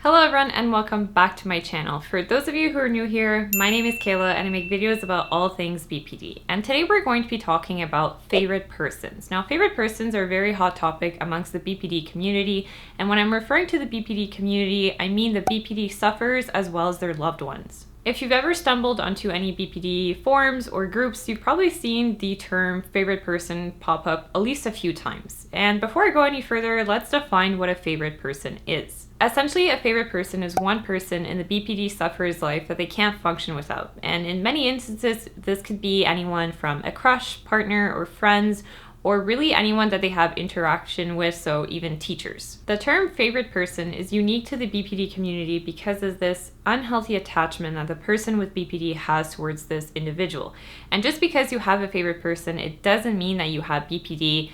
Hello everyone and welcome back to my channel. For those of you who are new here, my name is Kayla and I make videos about all things BPD. And today we're going to be talking about favorite persons. Now, favorite persons are a very hot topic amongst the BPD community. And when I'm referring to the BPD community, I mean the BPD sufferers as well as their loved ones. If you've ever stumbled onto any BPD forums or groups, you've probably seen the term favorite person pop up at least a few times. And before I go any further, let's define what a favorite person is. Essentially, a favorite person is one person in the BPD sufferer's life that they can't function without. And in many instances, this could be anyone from a crush, partner, or friends, or really anyone that they have interaction with, so even teachers. The term favorite person is unique to the BPD community because of this unhealthy attachment that the person with BPD has towards this individual. And just because you have a favorite person, it doesn't mean that you have BPD.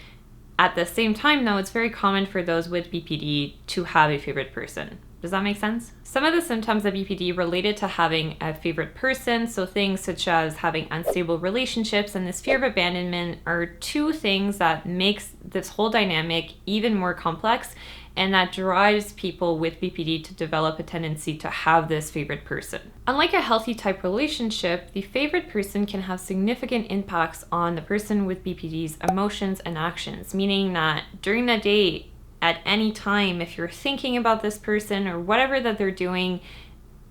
At the same time, though, it's very common for those with BPD to have a favorite person. Does that make sense? Some of the symptoms of BPD related to having a favorite person, so things such as having unstable relationships and this fear of abandonment, are two things that makes this whole dynamic even more complex and that drives people with BPD to develop a tendency to have this favorite person. Unlike a healthy type relationship, the favorite person can have significant impacts on the person with BPD's emotions and actions, meaning that during the day, at any time, if you're thinking about this person or whatever that they're doing,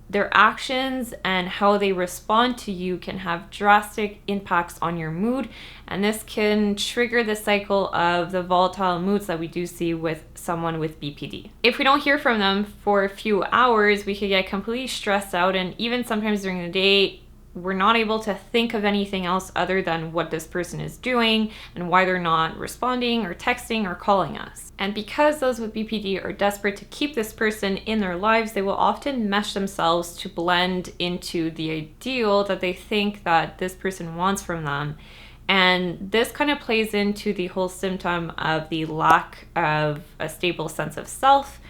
their actions and how they respond to you can have drastic impacts on your mood. And this can trigger the cycle of the volatile moods that we do see with someone with BPD. If we don't hear from them for a few hours, we could get completely stressed out. And even sometimes during the day, we're not able to think of anything else other than what this person is doing and why they're not responding or texting or calling us. And because those with BPD are desperate to keep this person in their lives, they will often mesh themselves to blend into the ideal that they think that this person wants from them. And this kind of plays into the whole symptom of the lack of a stable sense of self,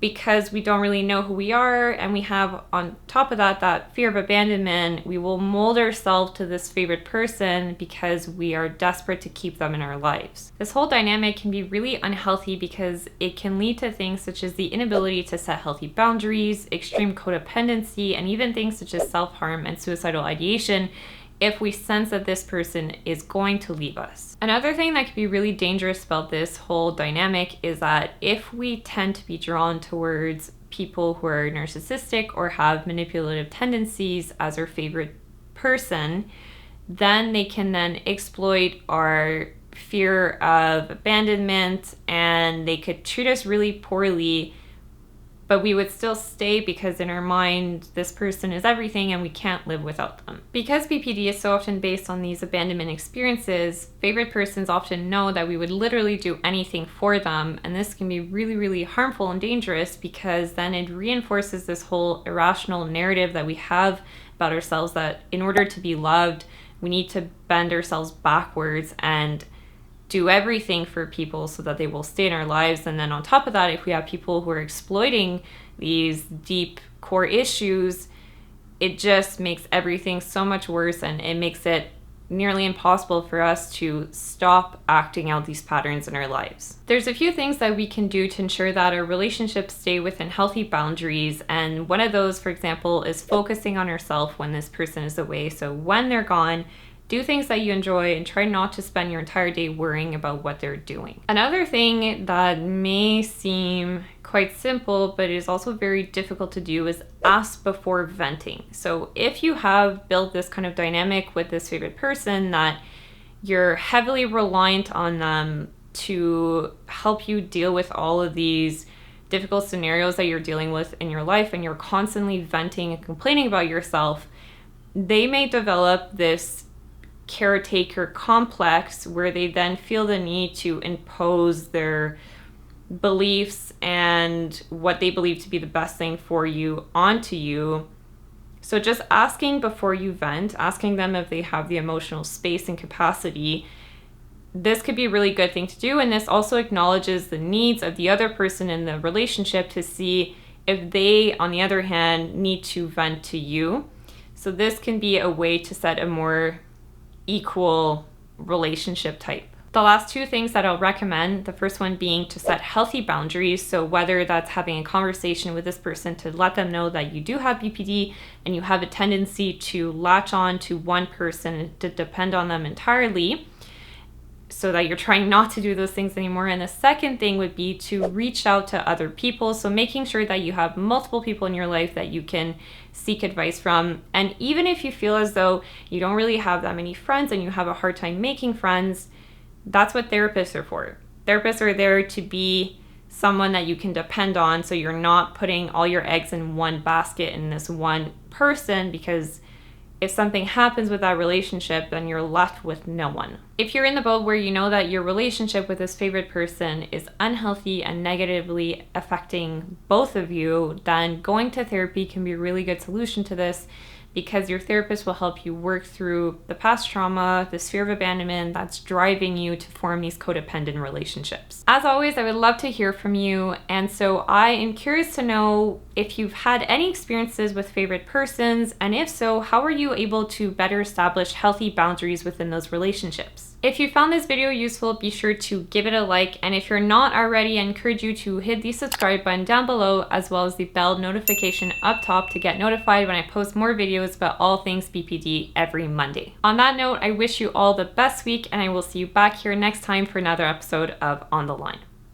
because we don't really know who we are, and we have on top of that fear of abandonment. We will mold ourselves to this favorite person because we are desperate to keep them in our lives. This whole dynamic can be really unhealthy because it can lead to things such as the inability to set healthy boundaries, extreme codependency, and even things such as self-harm and suicidal ideation if we sense that this person is going to leave us. Another thing that can be really dangerous about this whole dynamic is that if we tend to be drawn towards people who are narcissistic or have manipulative tendencies as our favorite person, then they can then exploit our fear of abandonment and they could treat us really poorly, but we would still stay because in our mind, this person is everything and we can't live without them. Because BPD is so often based on these abandonment experiences, favorite persons often know that we would literally do anything for them. And this can be really, really harmful and dangerous because then it reinforces this whole irrational narrative that we have about ourselves, that in order to be loved, we need to bend ourselves backwards and do everything for people so that they will stay in our lives. And then on top of that, if we have people who are exploiting these deep core issues, it just makes everything so much worse, and it makes it nearly impossible for us to stop acting out these patterns in our lives. There's a few things that we can do to ensure that our relationships stay within healthy boundaries, and one of those, for example, is focusing on yourself when this person is away. So when they're gone, do things that you enjoy and try not to spend your entire day worrying about what they're doing. Another thing that may seem quite simple, but is also very difficult to do, is ask before venting. So if you have built this kind of dynamic with this favorite person that you're heavily reliant on them to help you deal with all of these difficult scenarios that you're dealing with in your life, and you're constantly venting and complaining about yourself, they may develop this caretaker complex where they then feel the need to impose their beliefs and what they believe to be the best thing for you onto you. So just asking before you vent, asking them if they have the emotional space and capacity, this could be a really good thing to do. And this also acknowledges the needs of the other person in the relationship to see if they, on the other hand, need to vent to you. So this can be a way to set a more equal relationship type. The last two things that I'll recommend, the first one being to set healthy boundaries. So whether that's having a conversation with this person to let them know that you do have BPD and you have a tendency to latch on to one person and to depend on them entirely, so that you're trying not to do those things anymore. And the second thing would be to reach out to other people. So making sure that you have multiple people in your life that you can seek advice from. And even if you feel as though you don't really have that many friends and you have a hard time making friends, that's what therapists are for. Therapists are there to be someone that you can depend on, so you're not putting all your eggs in one basket in this one person, because if something happens with that relationship, then you're left with no one. If you're in the boat where you know that your relationship with this favorite person is unhealthy and negatively affecting both of you, then going to therapy can be a really good solution to this, because your therapist will help you work through the past trauma, the fear of abandonment that's driving you to form these codependent relationships. As always, I would love to hear from you. And so I am curious to know if you've had any experiences with favorite persons, and if so, how are you able to better establish healthy boundaries within those relationships? If you found this video useful, be sure to give it a like. And if you're not already, I encourage you to hit the subscribe button down below, as well as the bell notification up top to get notified when I post more videos about all things BPD every Monday. On that note, I wish you all the best week, and I will see you back here next time for another episode of On the Line.